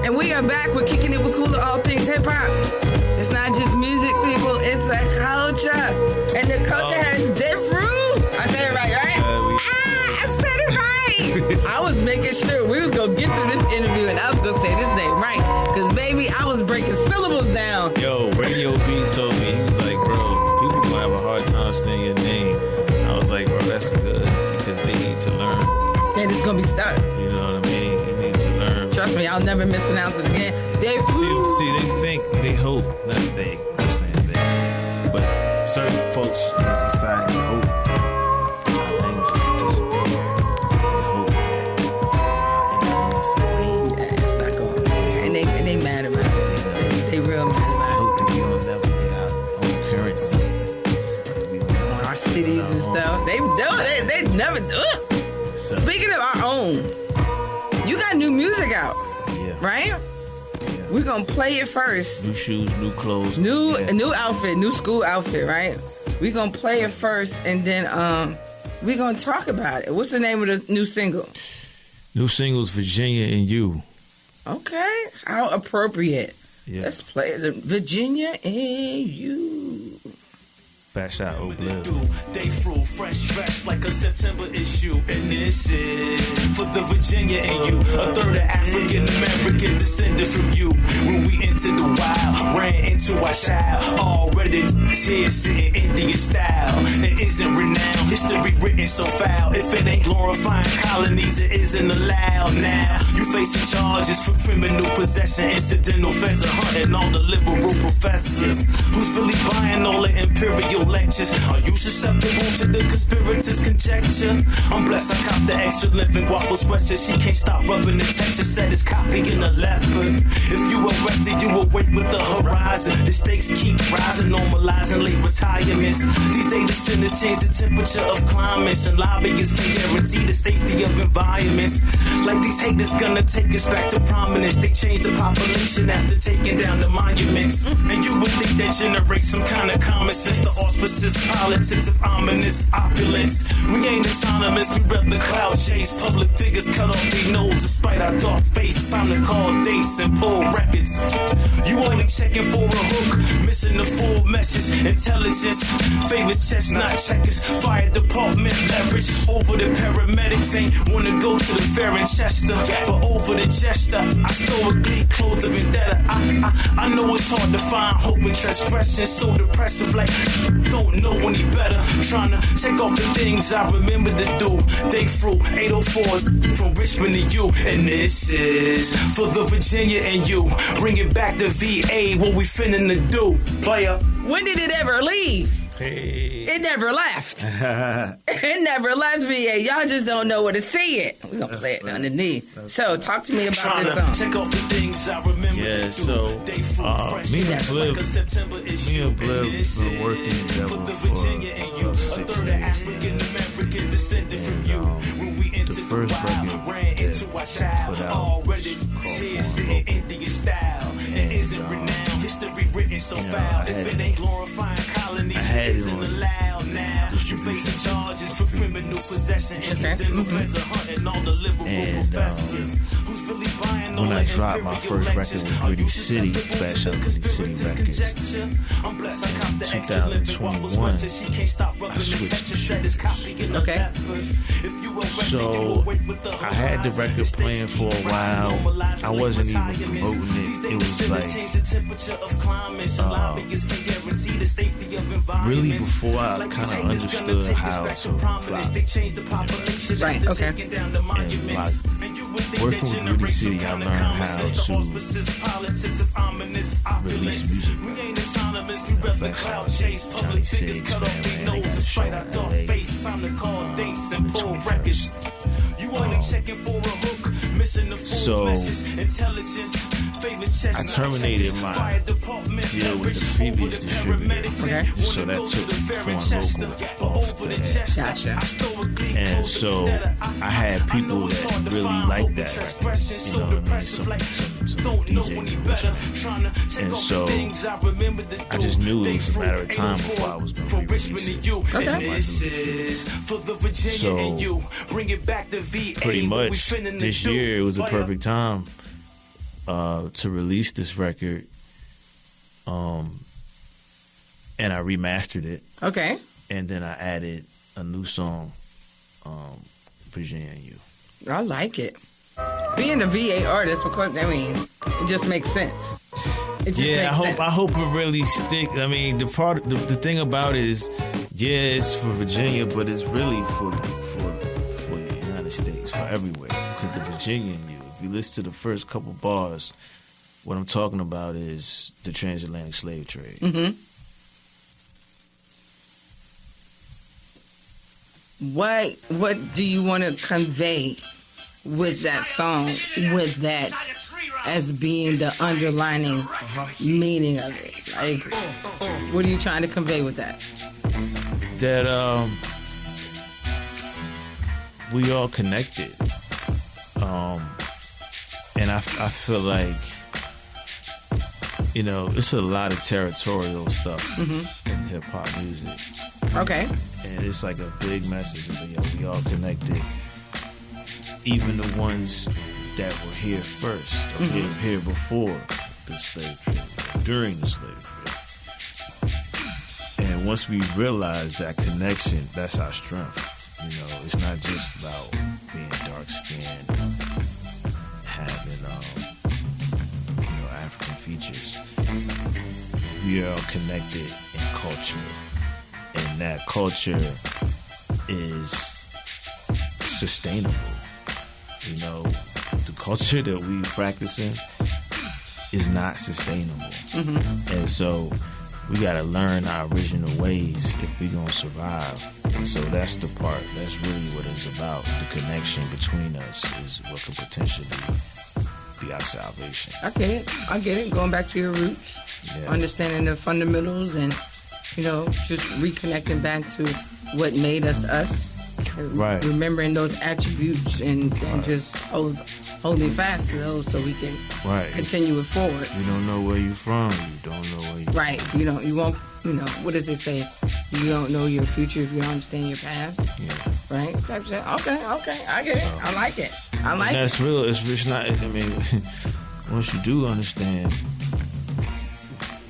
And we are back with Kicking It With Kula, all things hip-hop. It's not just music, people. It's a culture. And the culture has Ndefru. I said it right? I said it right. I was making sure we was going to get through this interview and I was going to say this name right. Because, baby, I was breaking syllables down. Yo, Radio B told me, he was like, bro, people going to have a hard time saying your name. I was like, bro, that's good. Because they need to learn. And it's going to be stuck. You know what I mean? You need to learn. Trust me, I'll never mispronounce it again. See, they think, they hope, not they, I'm saying they. But certain folks in society hope our language will disappear. They hope. It's not going there. And they mad about it. They real mad about it. Hope that we don't never get our own currencies. Our cities and stuff. They do it. They never do it. So, speaking of our own, you got new music out. Yeah. Right? Yeah. We're going to play it first. New shoes, new clothes. A new outfit, new school outfit, right? We're going to play it first, and then we're going to talk about it. What's the name of the new single? New single's Virginia and You. Okay. How appropriate. Yeah. Let's play it. Virginia and You. Back shot, Obliv. Ndefru, fresh dressed like a September issue. And this is for the Virginia and You. A third of African Americans descended from you. When we entered the wild, ran into our child. Already here sitting Indian style. It isn't renowned, history written so foul. If it ain't glorifying colonies, it isn't allowed now. You facing charges for criminal possession. Incidental feds are hunting all the liberal professors. Who's really buying all the imperial lectures? Are you susceptible to the conspirators' conjecture? I'm blessed I cop the extra living waffles question. She can't stop rubbing the texture, said it's copying a leopard. If you arrested, you awake with the horizon. The stakes keep rising, normalizing late retirements. These data centers change the temperature of climates, and lobbyists can guarantee the safety of environments. Like these haters gonna take us back to prominence. They change the population after taking down the monuments. And you would think that generates some kind of common sense. The auspices, politics of ominous opulence. We ain't autonomous, we rep the cloud chase. Public figures cut off their nose despite our dark face. Time to call dates and pull records. You only checking for a hook, missing the full message. Intelligence favors chestnut checkers. Fire department leverage over the paramedics. Ain't wanna go to the fair in Chester, but over the gesture, I stoically close the vendetta. I know it's hard to find hope in transgression. So depressive, like don't know any better. Trying to check off the things I remember to do. Ndefru 804 from Richmond to you. And this is for the Virginia and You. Bring it back to VA, what we finna to do. Player. When did it ever leave? Hey. It never left. It never left, VA. Y'all just don't know where to see it. We're going to play it underneath. So, talk to me about this song. Check off the things I remember. Yeah, so, me and Bliv been working together for 6 years. And, the first record that we put out was called Indian Style. And, history written so foul. If it ain't glorifying colonies, it isn't allowed now. You facing charges for criminal possession. Incidental feds are hunting all the liberal professors. Who's really buying all when I dropped my first record with Gritty City, Flash Out Gritty City Records, in 2021, I switched to shoes. Okay. So I had the record playing for a while. I wasn't even promoting it. It was like really before I kind of understood how to flop. Right, okay. And like working with Gritty City, I learned how to release music. Flash Out Johnny Six, man, I got a show in LA. So I terminated my deal with the previous distributor. Okay. So that took foreign local off the head. Gotcha. And so I had people that really liked that record. You know what I mean? Some DJs and and so I just knew it was a matter of time before I was going to release it. Okay. So pretty much this year it was a perfect time to release this record, and I remastered it. Okay. And then I added a new song, Virginia and You. I like it. Being a VA artist, of course, I mean, it just makes sense. It just makes sense. I hope it really stick. I mean, the thing about it is, it's for Virginia, but it's really for the United States, for everywhere. Because the Virginia and You, if you listen to the first couple bars, what I'm talking about is the transatlantic slave trade. Mm-hmm. What do you want to convey with that song, with that as being the underlining meaning of it? Like, what are you trying to convey with that? That we all connected, and I feel like, you know, it's a lot of territorial stuff in hip hop music. Okay. And it's like a big message that we all connected. Even the ones that were here first, or here before the slave trade, during the slave trade. And once we realize that connection, that's our strength. You know, it's not just about being dark-skinned, having, African features. We are all connected in culture. And that culture is sustainable. You know, the culture that we practicing is not sustainable. And so we got to learn our original ways if we're going to survive. And so that's the part, that's really what it's about. The connection between us is what could potentially be our salvation. I get it. Going back to your roots, understanding the fundamentals, and, you know, just reconnecting back to what made us us. Right. Remembering those attributes and just holding fast to those so we can continue it forward. You don't know where you're from. You don't know where you're right. You won't, what does it say? You don't know your future if you don't understand your past. Yeah. Right? Type shit. Okay. I get it. I like it. That's real. It's not, I mean, once you do understand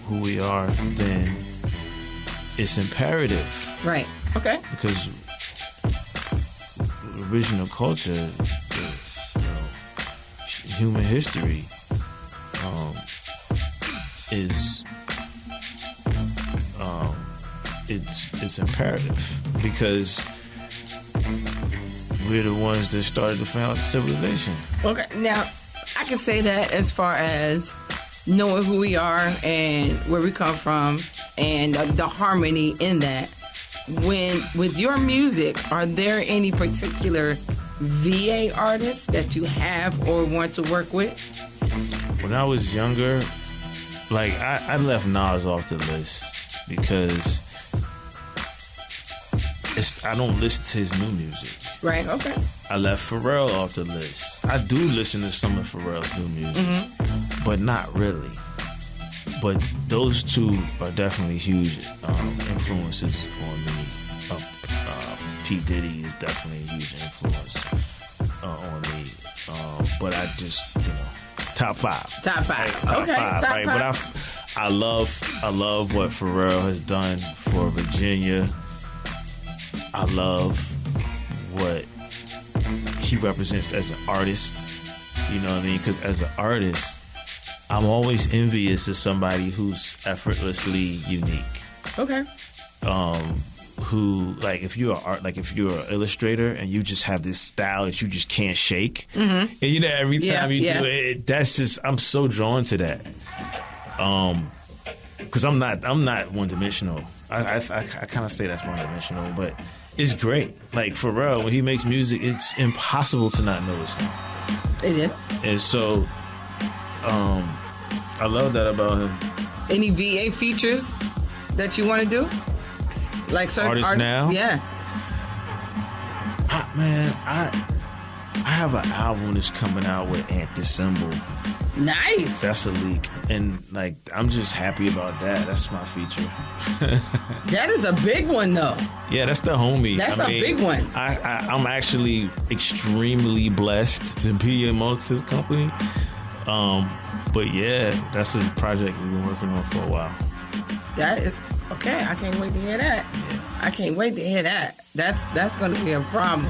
who we are, then it's imperative. Right. Okay. Because original culture, human history, is it's imperative because we're the ones that started to found civilization. Okay, now I can say that as far as knowing who we are and where we come from and the harmony in that. With your music, are there any particular VA artists that you have or want to work with? When I was younger, like I left Nas off the list because I don't listen to his new music. Right, okay. I left Pharrell off the list. I do listen to some of Pharrell's new music, but not really. But those two are definitely huge influences on me. P. Diddy is definitely a huge influence on me. But I just, top five. Top five. Okay, top right? five. But I love what Pharrell has done for Virginia. I love what he represents as an artist. You know what I mean? Because as an artist, I'm always envious of somebody who's effortlessly unique. Okay. Who, like, if you're an illustrator and you just have this style that you just can't shake, and every time you do it, that's just, I'm so drawn to that. Because I'm not one dimensional. I kind of say that's one dimensional, but it's great. Like Pharrell, when he makes music, it's impossible to not notice him. It is. And so, I love that about him. Any VA features that you want to do? Like certain artists now? Yeah. I have an album that's coming out with Anti-Symbol. Nice. That's a leak. And, like, I'm just happy about that. That's my feature. That is a big one, though. Yeah, that's the homie. That's a big one. I'm actually extremely blessed to be amongst his company. But yeah, that's a project we've been working on for a while. That is okay. I can't wait to hear that. Yeah. I can't wait to hear that. That's going to be a problem.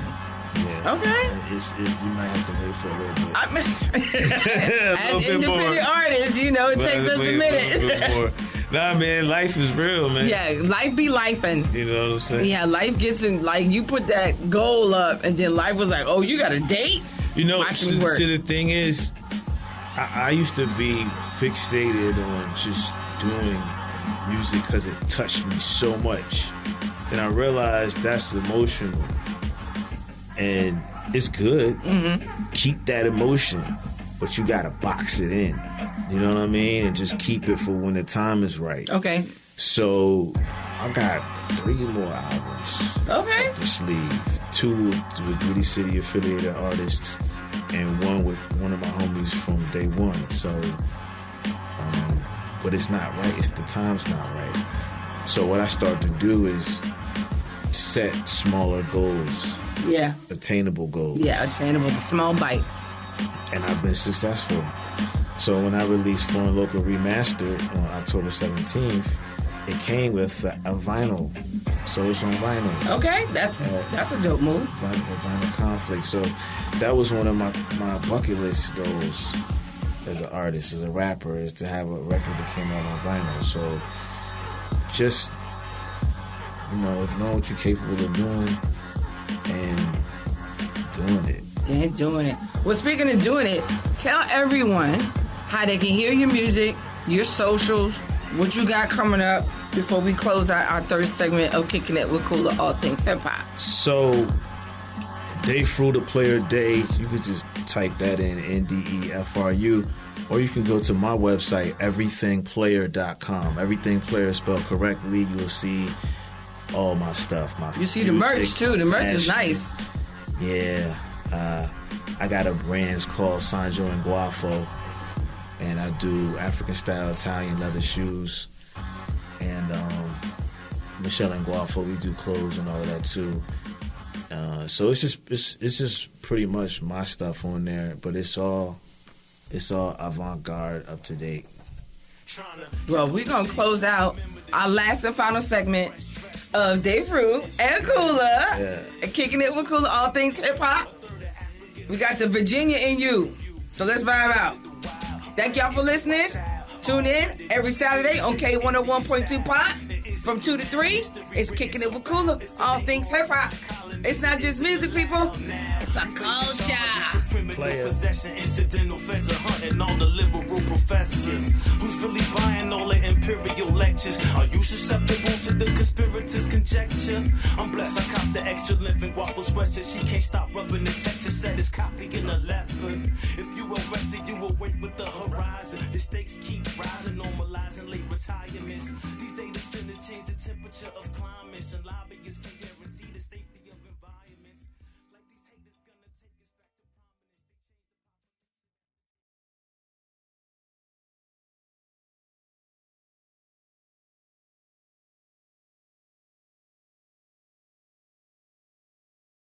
Yeah. Okay. We might have to wait for a little bit. I mean, A little as bit independent more. artists, you know, it We'll takes have us to a wait minute. little bit more. Nah, man, life is real, man. Yeah, life be lifing. You know what I'm saying? Yeah, life gets in, like, you put that goal up, and then life was like, oh, you got a date? You know, Watch me work. the thing is, I used to be fixated on just doing music because it touched me so much. And I realized that's emotional. And it's good. Mm-hmm. Keep that emotion, but you got to box it in. You know what I mean? And just keep it for when the time is right. Okay. So I got 3 more albums Okay. up the sleeve. 2 with Woody City affiliated artists, and 1 with one of my homies from day one. So, but it's not right. The time's not right. So what I start to do is set smaller goals, Yeah. attainable goals. Yeah, attainable, the small bites. And I've been successful. So when I released Foreign Local Remastered on October 17th, it came with a vinyl. So it's on vinyl. Okay, that's a dope move. Vinyl conflict. So that was one of my bucket list goals as an artist, as a rapper, is to have a record that came out on vinyl. So just, know what you're capable of doing and doing it. They're doing it. Well, speaking of doing it, tell everyone how they can hear your music, your socials, what you got coming up before we close our third segment of Kicking It with Kula, all things hip hop. So, Ndefru, the player day, you could just type that in, Ndefru, or you can go to my website, everythingplayer.com. Everything Player spelled correctly. You'll see all my stuff. You see the merch too. The merch is nice. Yeah. I got a brand called Sanjo and Guafo, and I do African style Italian leather shoes. And Michelle and Guafo, we do clothes and all of that too. So it's just pretty much my stuff on there, but it's all avant-garde, up to date. Well, we're gonna close out our last and final segment of Ndefru and Kula, and Kicking It with Kula, all things hip hop. We got the Virginia in you, so let's vibe out. Thank y'all for listening. Tune in every Saturday on K101.2 Pop from 2 to 3. It's Kicking It with Kula, all things hip hop. It's not just music, people. It's a culture. Player. Possession, incidental feds are hunting all the liberal professors. Who's really buying all the imperial lectures? Are you susceptible to the conspirators' conjecture? I'm blessed, I cop the extra living waffle sweatshirt. She can't stop rubbing the texture, said it's copying a leopard. If you arrested, you awake with the horizon. The stakes keep rising, normalizing late retirements. These data centers change the temperature of climates and lobby.